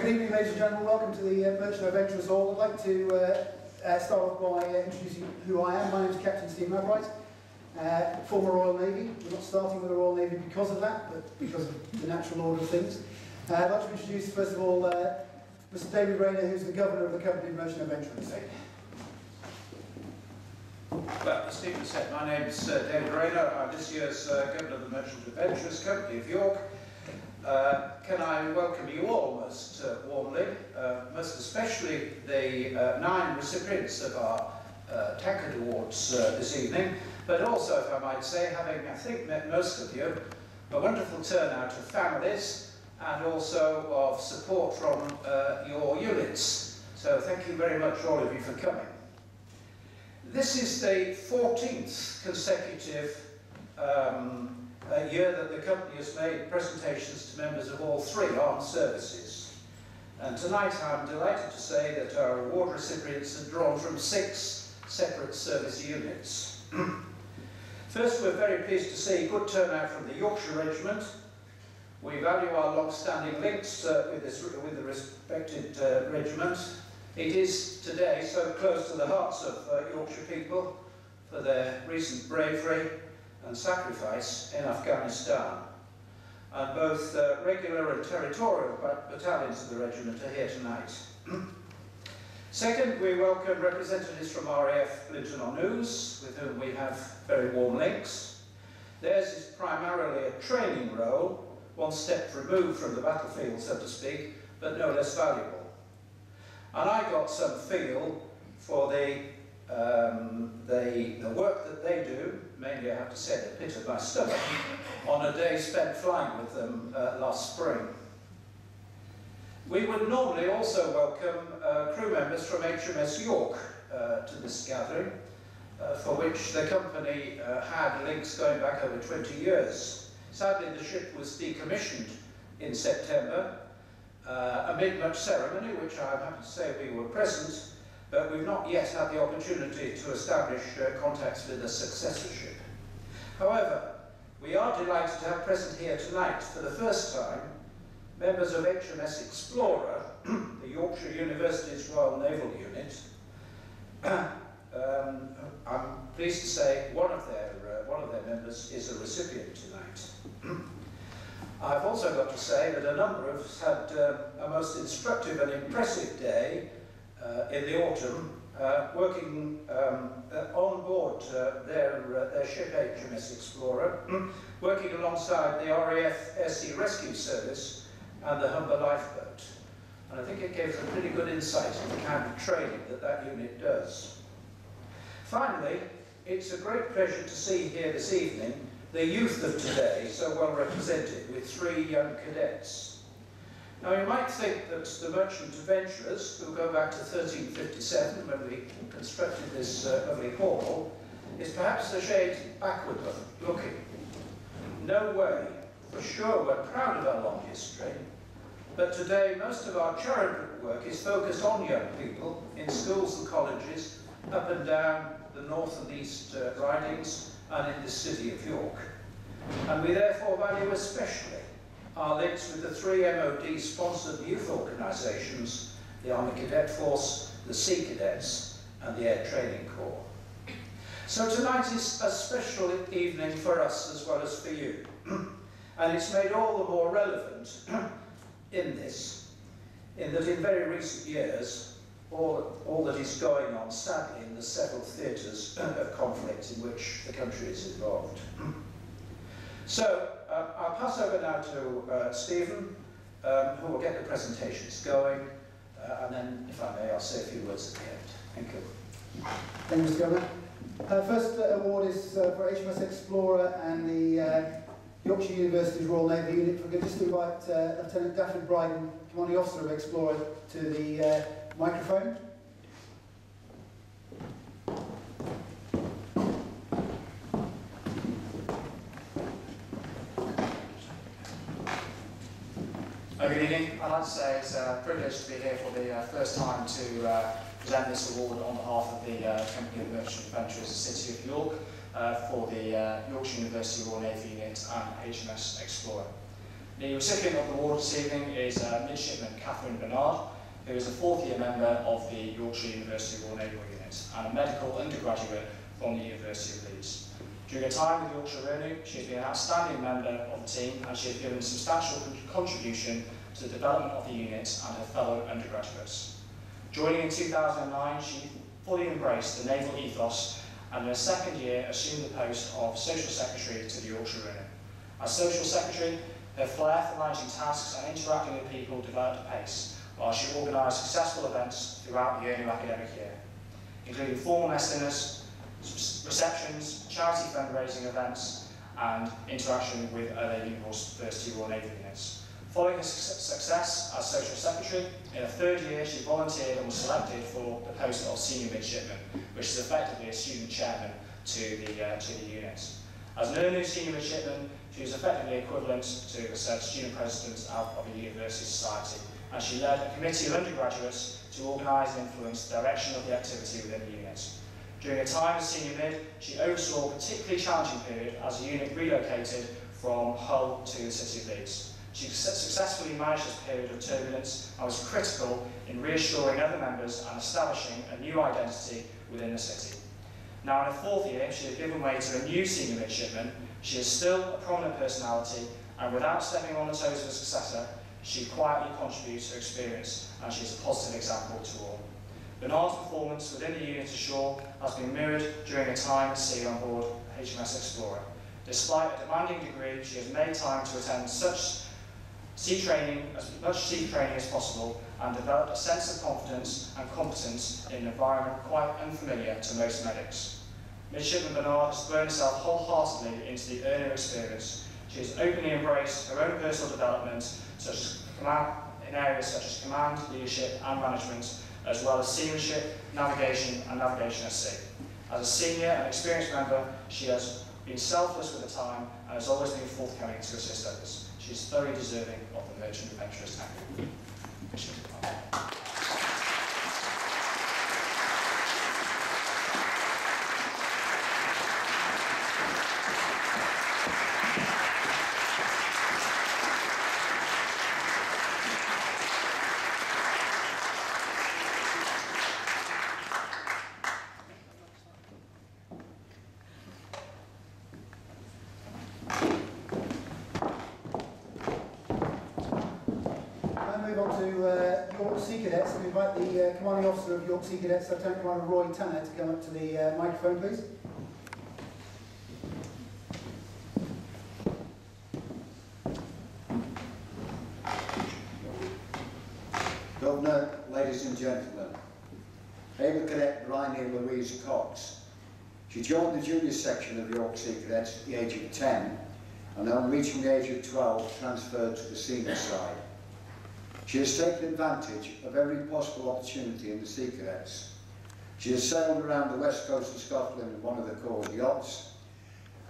Good evening, ladies and gentlemen. Welcome to the Merchant Adventurers Hall. I'd like to start off by introducing who I am. My name is Captain Stephen Upright, former Royal Navy. We're not starting with the Royal Navy because of that, but because of the natural order of things. I'd like to introduce, first of all, Mr. David Rayner, who's the Governor of the Company of Merchant Adventurers. Well, as Stephen said, my name is David Rayner. I'm this year's Governor of the Merchant Adventurers Company of York. Can I welcome you all most warmly, most especially the 9 recipients of our Tankard Awards this evening, but also, if I might say, having, I think, met most of you, a wonderful turnout of families and also of support from your units. So thank you very much, all of you, for coming. This is the 14th consecutive year that the company has made presentations to members of all 3 armed services. And tonight I'm delighted to say that our award recipients are drawn from 6 separate service units. First, we're very pleased to see good turnout from the Yorkshire Regiment. We value our long-standing links with the respected regiment. It is today so close to the hearts of Yorkshire people for their recent bravery and sacrifice in Afghanistan. And both regular and territorial battalions of the regiment are here tonight. Second, we welcome representatives from RAF Linton-on-Ouse, with whom we have very warm links. Theirs is primarily a training role, one step removed from the battlefield, so to speak, but no less valuable. And I got some feel for the work that they do, mainly I have to say the pit of my stomach, on a day spent flying with them last spring. We would normally also welcome crew members from HMS York to this gathering, for which the company had links going back over 20 years. Sadly, the ship was decommissioned in September, amid much ceremony, which I'm happy to say we were present, but we've not yet had the opportunity to establish contacts with a successorship. However, we are delighted to have present here tonight, for the first time, members of HMS Explorer, the Yorkshire University's Royal Naval Unit. I'm pleased to say one of their members is a recipient tonight. I've also got to say that a number of us had a most instructive and impressive day in the autumn, working on board their ship HMS Explorer, working alongside the RAF Air Sea Rescue Service and the Humber Lifeboat. And I think it gave us a pretty good insight into the kind of training that that unit does. Finally, it's a great pleasure to see here this evening the youth of today, so well represented, with 3 young cadets. Now, you might think that the Merchant Adventurers, who go back to 1357, when we constructed this lovely hall, is perhaps a shade backward looking. No way. For sure, we're proud of our long history, but today most of our charitable work is focused on young people in schools and colleges up and down the north and east ridings and in the city of York. And we therefore value especially our links with the 3 MOD-sponsored youth organisations, the Army Cadet Force, the Sea Cadets and the Air Training Corps. So tonight is a special evening for us as well as for you. And it's made all the more relevant in that in very recent years, all that is going on, sadly, in the several theatres of conflict in which the country is involved. So, I'll pass over now to Stephen, who will get the presentations going, and then, if I may, I'll say a few words at the end. Thank you. Thank you, Mr. Governor. First award is for HMS Explorer and the Yorkshire University's Royal Navy Unit. We're going to just invite Lieutenant Daphne Bryden, Commanding Officer of Explorer, to the microphone. Good evening. I'd like to say it's a privilege to be here for the first time to present this award on behalf of the Company of Merchant Adventurers, the City of York, for the Yorkshire University Royal Navy Unit and HMS Explorer. The recipient of the award this evening is Midshipman Catherine Bernard, who is a fourth-year member of the Yorkshire University Royal Naval Unit and a medical undergraduate from the University of Leeds. During her time with Yorkshire Regiment, she has been an outstanding member of the team and she has given a substantial contribution to the development of the unit and her fellow undergraduates. Joining in 2009, she fully embraced the naval ethos and in her second year assumed the post of Social Secretary to the Yorkshire Regiment. As Social Secretary, her flair for managing tasks and interacting with people developed apace, while she organised successful events throughout the new academic year, including formal mess dinners, receptions, charity fundraising events, and interaction with other University Royal Naval units. Following her success as Social Secretary, in her third year she volunteered and was selected for the post of Senior Midshipman, which is effectively a student chairman to the unit. As an early Senior Midshipman, she was effectively equivalent to the student president of a university society, and she led a committee of undergraduates to organise and influence the direction of the activity within the unit. During her time as Senior Mid, she oversaw a particularly challenging period as the unit relocated from Hull to the City of Leeds. She successfully managed this period of turbulence and was critical in reassuring other members and establishing a new identity within the city. Now in her fourth year, she has given way to a new Senior Midshipman. She is still a prominent personality, and without stepping on the toes of a successor, she quietly contributes her experience and she is a positive example to all. Bernard's performance within the unit ashore has been mirrored during her time at sea on board HMS Explorer. Despite a demanding degree, she has made time to attend such sea training, as much sea training as possible, and developed a sense of confidence and competence in an environment quite unfamiliar to most medics. Midshipman Bernard has thrown herself wholeheartedly into the earner experience. She has openly embraced her own personal development, such as in areas such as command, leadership, and management, as well as seamanship, navigation, and navigation at sea. As a senior and experienced member, she has been selfless with her time and has always been forthcoming to assist others. She is thoroughly deserving of the Merchant Adventurer's tag. York Sea Cadets. We invite the Commanding Officer of York Sea Cadets, Lieutenant Commander Roy Tanner, to come up to the microphone, please. Governor, ladies and gentlemen, Able Cadet Bryony Cox. She joined the junior section of York Sea Cadets at the age of 10 and on reaching the age of 12 transferred to the senior side. She has taken advantage of every possible opportunity in the Sea Cadets. She has sailed around the west coast of Scotland in one of the Corps yachts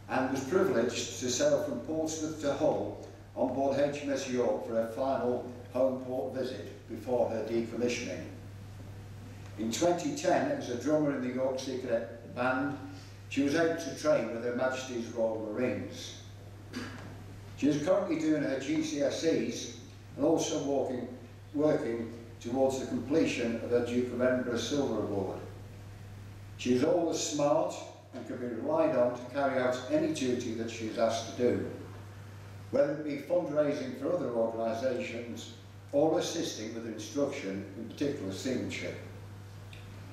and was privileged to sail from Portsmouth to Hull on board HMS York for her final home port visit before her decommissioning. In 2010, as a drummer in the York Sea Cadet band, she was able to train with Her Majesty's Royal Marines. She is currently doing her GCSEs and also working towards the completion of her Duke of Edinburgh Silver Award. She is always smart and can be relied on to carry out any duty that she is asked to do, whether it be fundraising for other organisations or assisting with instruction, in particular seamanship.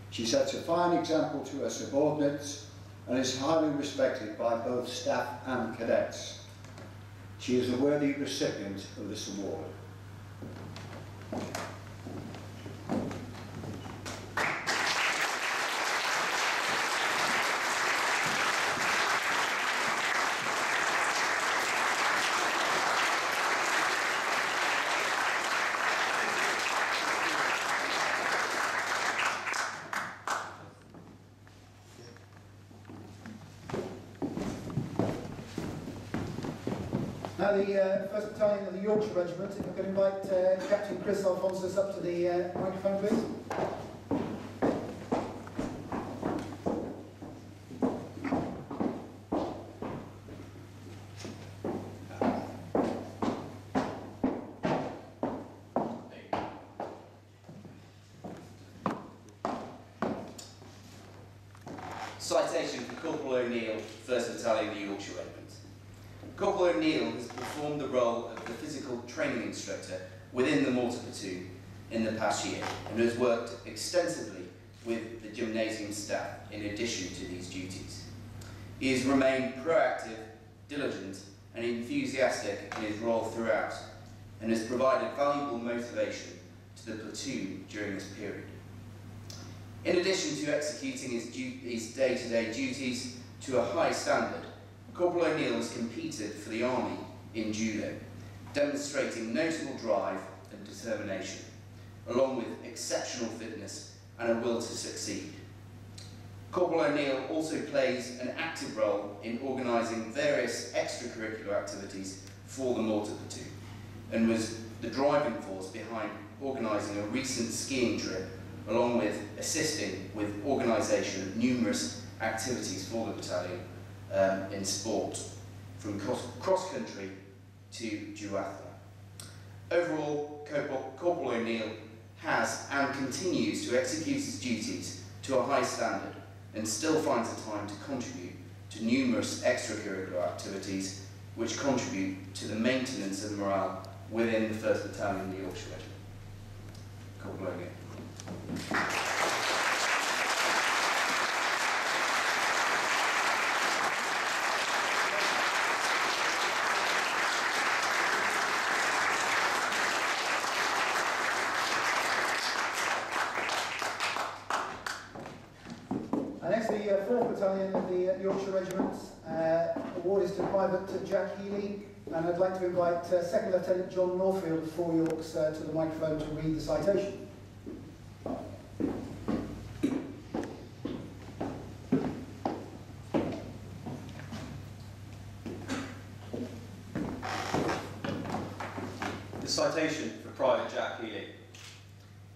She sets a fine example to her subordinates and is highly respected by both staff and cadets. She is a worthy recipient of this award. Now the 1st Battalion of the Yorkshire Regiment, if I could invite Captain Chris Alphonsus up to the microphone, please. Citation for Corporal O'Neil, 1st Battalion The Yorkshire Regiment. Corporal O'Neil has performed the role of the physical training instructor within the mortar platoon in the past year and has worked extensively with the gymnasium staff in addition to these duties. He has remained proactive, diligent and enthusiastic in his role throughout and has provided valuable motivation to the platoon during this period. In addition to executing his day-to-day duties to a high standard, Corporal O'Neil has competed for the Army in judo, demonstrating notable drive and determination, along with exceptional fitness and a will to succeed. Corporal O'Neil also plays an active role in organising various extracurricular activities for the mortar platoon and was the driving force behind organising a recent skiing trip, along with assisting with organisation of numerous activities for the battalion in sport, from cross-country to duathlon. Overall, Corporal O'Neil has and continues to execute his duties to a high standard and still finds the time to contribute to numerous extracurricular activities which contribute to the maintenance of morale within the 1st Battalion, the Yorkshire Regiment. Corporal O'Neil. Next, the 4th Battalion of the Yorkshire Regiment. Award is to Private Jack Healey, and I'd like to invite 2nd Lieutenant John Norfield of 4 Yorks to the microphone to read the citation. The citation for Private Jack Healey.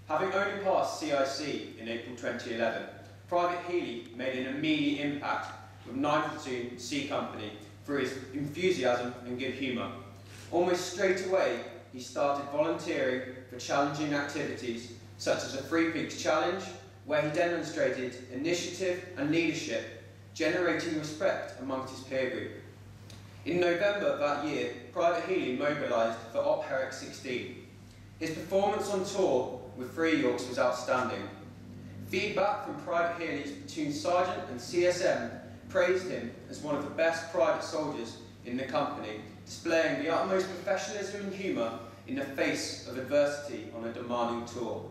Having only passed CIC in April 2011, Private Healey made an immediate impact with 9th Platoon C Company through his enthusiasm and good humour. Almost straight away, he started volunteering for challenging activities such as a 3 Peaks Challenge, where he demonstrated initiative and leadership, generating respect amongst his peer group. In November of that year, Private Healey mobilised for Op Herrick 16. His performance on tour with 3 Yorks was outstanding. Feedback from Private Healey's platoon sergeant and CSM praised him as one of the best private soldiers in the company, displaying the utmost professionalism and humour in the face of adversity on a demanding tour.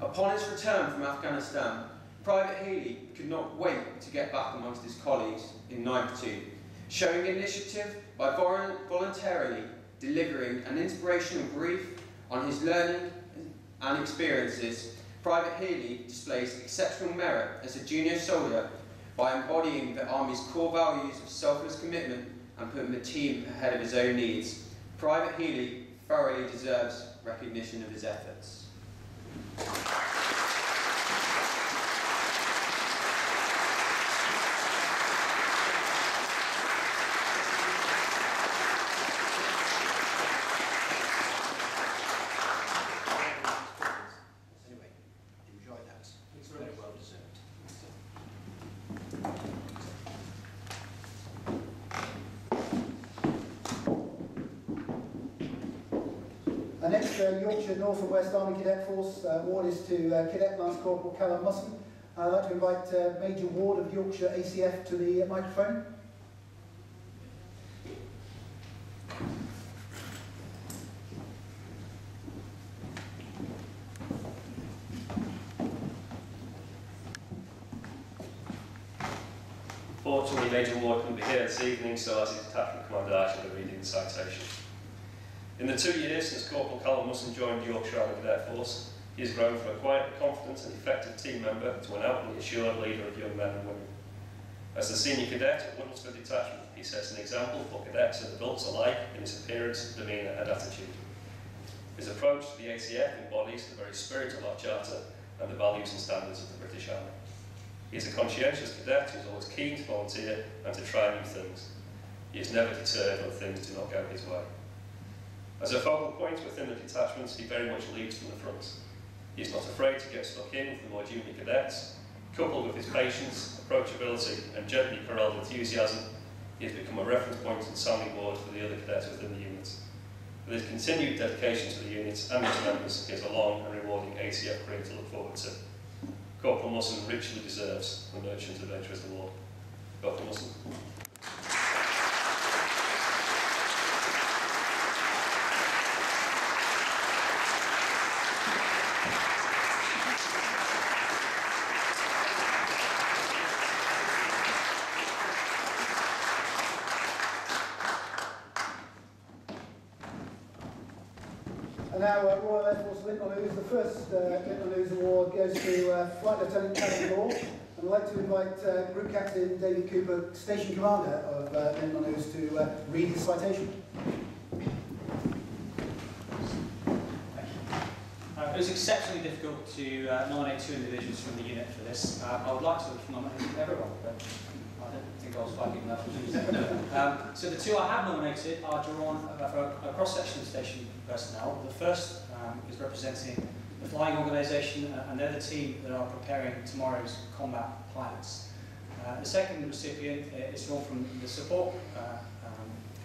Upon his return from Afghanistan, Private Healey could not wait to get back amongst his colleagues in 9th Platoon, showing initiative by voluntarily delivering an inspirational brief on his learning and experiences. Private Healey displays exceptional merit as a junior soldier by embodying the Army's core values of selfless commitment and putting the team ahead of his own needs. Private Healey thoroughly deserves recognition of his efforts. Next, Yorkshire North and West Army Cadet Force. Award is to Cadet Lance Corporal Callum Musson. I'd like to invite Major Ward of Yorkshire ACF to the microphone. Fortunately, Major Ward couldn't be here this evening, so as his detachment commander, I shall be reading the citation. In the 2 years since Corporal Callum Musson joined the Yorkshire Army Cadet Force, he has grown from a quiet, confident and effective team member to an outwardly assured leader of young men and women. As the senior cadet at Woodlandsford Detachment, he sets an example for cadets and adults alike in his appearance, demeanour and attitude. His approach to the ACF embodies the very spirit of our charter and the values and standards of the British Army. He is a conscientious cadet who is always keen to volunteer and to try new things. He is never deterred when things do not go his way. As a focal point within the detachments, he very much leads from the front. He is not afraid to get stuck in with the more junior cadets, Coupled with his patience, approachability and gently corralled enthusiasm, he has become a reference point and sounding board for the other cadets within the unit. With his continued dedication to the unit and its members, he has a long and rewarding ACF career to look forward to. Corporal Musson richly deserves the Merchant Adventurers Award. Corporal Musson. And now Royal Air Force Linton-on-Ouse, the first Linton-on-Ouse award goes to Flight Lieutenant Katie Trotter. And I'd like to invite Group Captain David Cooper, Station Commander of Linton-on-Ouse, to read his citation. It was exceptionally difficult to nominate 2 individuals from the unit for this. I would like to have nominated everyone, but I don't think I was fighting enough. So the 2 I have nominated are drawn for a cross-section of station personnel. The first is representing the flying organisation, and they're the team that are preparing tomorrow's combat pilots. The second recipient is drawn from the support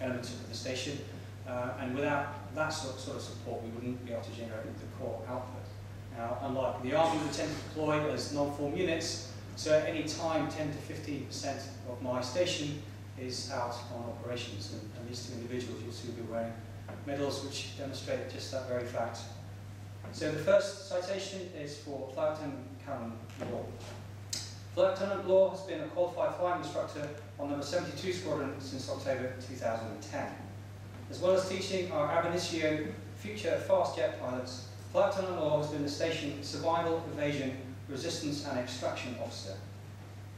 element of the station, and without that sort of support we wouldn't be able to generate the core output. Now, unlike the Army, we tend to deploy as non-form units, so at any time 10 to 15% of my station is out on operations, and these 2 individuals you'll see will be wearing medals which demonstrate just that very fact. So the first citation is for Flight Lieutenant Callum. Flight Lieutenant Law has been a qualified flying instructor on number 72 Squadron since October 2010. As well as teaching our ab initio future fast jet pilots, Flight Lieutenant Law has been the station survival, evasion, resistance and extraction officer.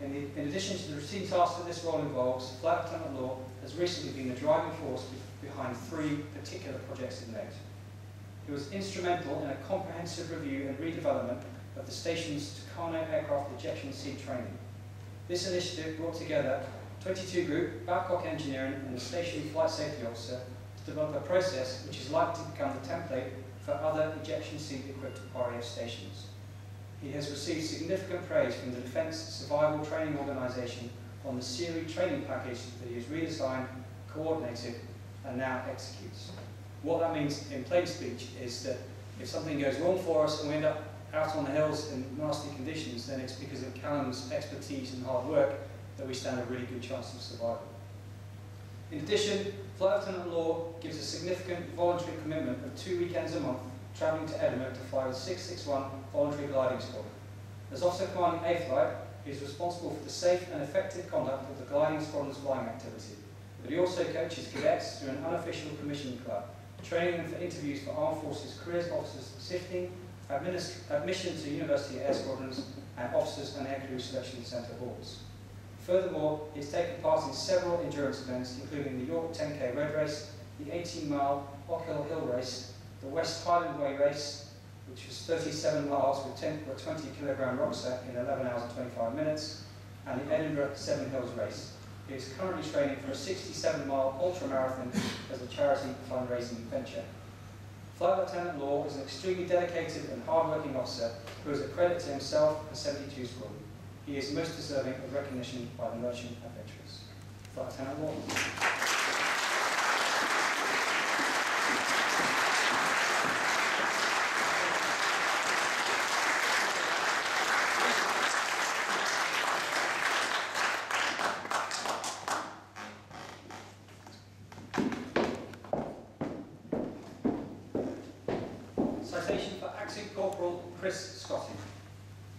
In addition to the routine tasks that this role involves, Flight Lieutenant Law has recently been the driving force behind 3 particular projects in note. He was instrumental in a comprehensive review and redevelopment of the station's Tucano aircraft ejection seat training. This initiative brought together 22 Group, Babcock Engineering and the Station Flight Safety Officer to develop a process which is likely to become the template for other ejection seat equipped RAF stations. He has received significant praise from the Defence Survival Training Organisation on the series training package that he has redesigned, coordinated and now executes. What that means in plain speech is that if something goes wrong for us and we end up out on the hills in nasty conditions, then it's because of Callum's expertise and hard work that we stand a really good chance of survival. In addition, Flight Lieutenant Law gives a significant voluntary commitment of 2 weekends a month travelling to Edinburgh to fly with 661 Voluntary Gliding Squadron. As Officer Commanding A Flight, he is responsible for the safe and effective conduct of the Gliding Squadron's flying activity, but he also coaches cadets through an unofficial commissioning club, training them for interviews for Armed Forces Careers Officers Sifting, admission to University Air Squadrons, and Officers and Aircrew Selection Centre boards. Furthermore, he has taken part in several endurance events, including the York 10K road race, the 18-mile Ockhill Hill race, the West Highland Way race, which was 37 miles with a 20-kilogram rucksack in 11 hours and 25 minutes, and the Edinburgh 7 Hills race. He is currently training for a 67-mile ultramarathon as a charity fundraising venture. Flight Lieutenant Law is an extremely dedicated and hard-working officer who is a credit to himself and 72 Squadron. He is most deserving of recognition by the Merchant Adventurers. Flight Lieutenant Law.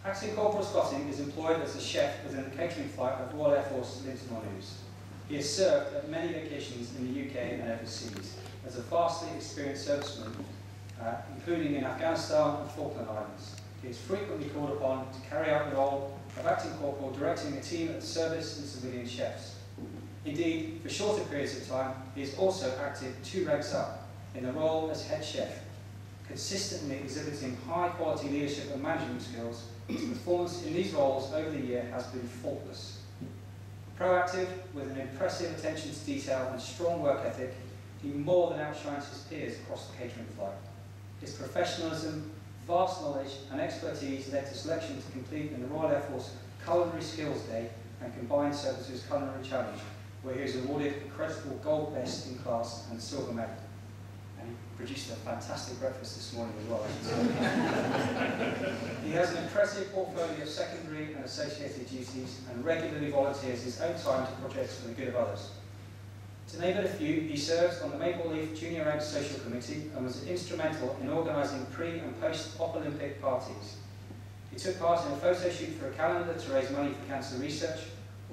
Acting Corporal Scotting is employed as a chef within the catering flight of Royal Air Force Linton-on-Ouse. He has served at many locations in the UK and overseas as a vastly experienced serviceman, including in Afghanistan and Falkland Islands. He is frequently called upon to carry out the role of acting corporal, directing a team of service and civilian chefs. Indeed, for shorter periods of time, he has also acted 2 ranks up in the role as head chef, consistently exhibiting high-quality leadership and management skills. His performance in these roles over the year has been faultless. Proactive, with an impressive attention to detail and strong work ethic, he more than outshines his peers across the catering flight. His professionalism, vast knowledge and expertise led to selection to compete in the Royal Air Force Culinary Skills Day and Combined Services Culinary Challenge, where he was awarded a creditable gold best in class and silver medal. And he produced a fantastic breakfast this morning as well, I should say. He has an impressive portfolio of secondary and associated duties and regularly volunteers his own time to projects for the good of others. To name but a few, he serves on the Maple Leaf Junior Rank Social Committee and was instrumental in organising pre- and post-Olympic parties. He took part in a photo shoot for a calendar to raise money for cancer research,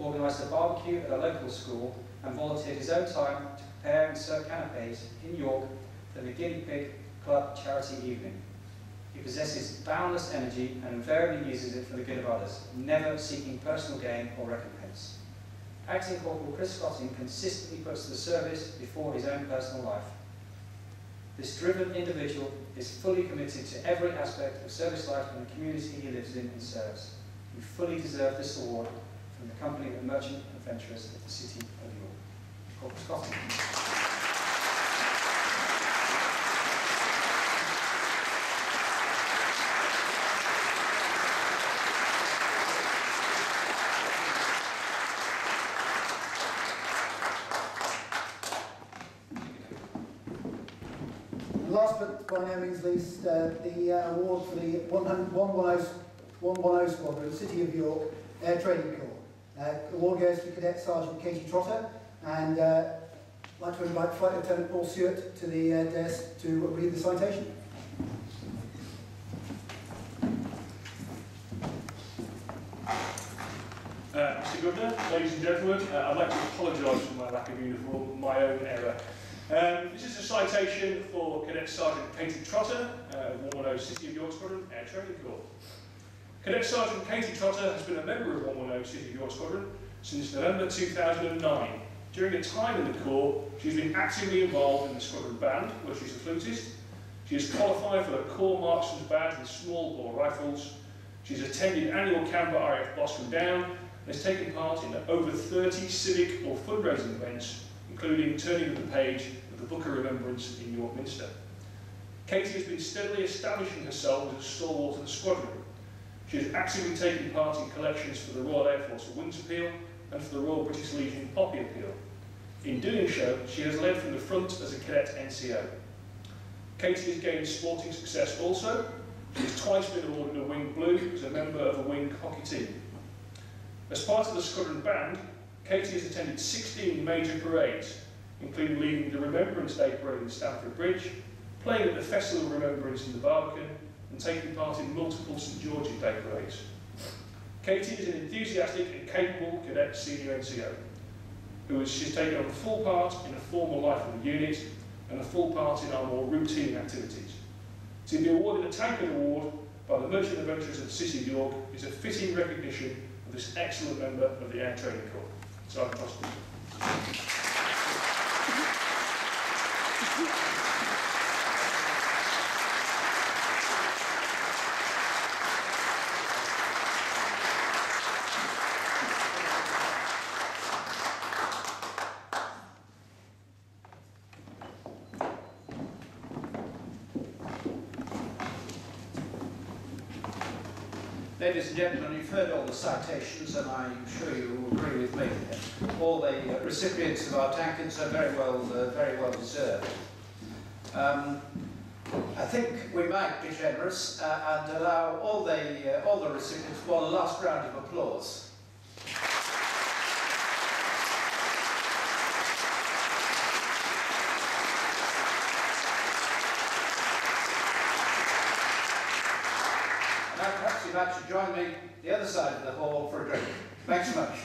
organised a barbecue at a local school, and volunteered his own time to prepare and serve canapés in York for the Guinea Pig Club charity evening. He possesses boundless energy and invariably uses it for the good of others, never seeking personal gain or recompense. Acting Corporal Chris Scotting consistently puts the service before his own personal life. This driven individual is fully committed to every aspect of service life and the community he lives in and serves. You fully deserve this award from the company of Merchant Adventurers of the City of York. Corporal Scotting. Last but by no means least, the award for the 110 Squadron, City of York Air Training Corps. Award goes to Cadet Sergeant Katie Trotter, and I'd like to invite Flight Lieutenant Paul Stewart to the desk to read the citation. Mr Governor, ladies and gentlemen, I'd like to apologise for my lack of uniform, my own error. This is a citation for Cadet Sergeant Katie Trotter, 110 City of York Squadron, Air Training Corps. Cadet Sergeant Katie Trotter has been a member of 110 City of York Squadron since November 2009. During her time in the Corps, she's been actively involved in the Squadron Band, where she's a flutist. She has qualified for the Corps Marksman's Badge with small bore rifles. She's attended annual camp at RAF Boscombe Down and has taken part in over 30 civic or fundraising events, including turning of the page of the Book of Remembrance in York Minster. Katie has been steadily establishing herself as a stalwart of the squadron. She has actively taken part in collections for the Royal Air Force Wings Appeal and for the Royal British Legion Poppy Appeal. In doing so, she has led from the front as a cadet NCO. Katie has gained sporting success also. She has twice been awarded a Wing Blue as a member of a Wing hockey team. As part of the Squadron Band, Katie has attended 16 major parades, including leading the Remembrance Day Parade in Stamford Bridge, playing at the Festival of Remembrance in the Barbican, and taking part in multiple St George's Day parades. Katie is an enthusiastic and capable cadet senior NCO, she's taken on a full part in a formal life of the unit and a full part in our more routine activities. To be awarded a Tankard Award by the Merchant Adventurers of the City of York is a fitting recognition of this excellent member of the Air Training Corps. Sergeant Musson. Ladies and gentlemen, you've heard all the citations, and I'm sure you will agree with me. All the recipients of our tankards are very well deserved. I think we might be generous and allow all the recipients one last round of applause. Now perhaps you might join me the other side of the hall for a drink. Thanks so much.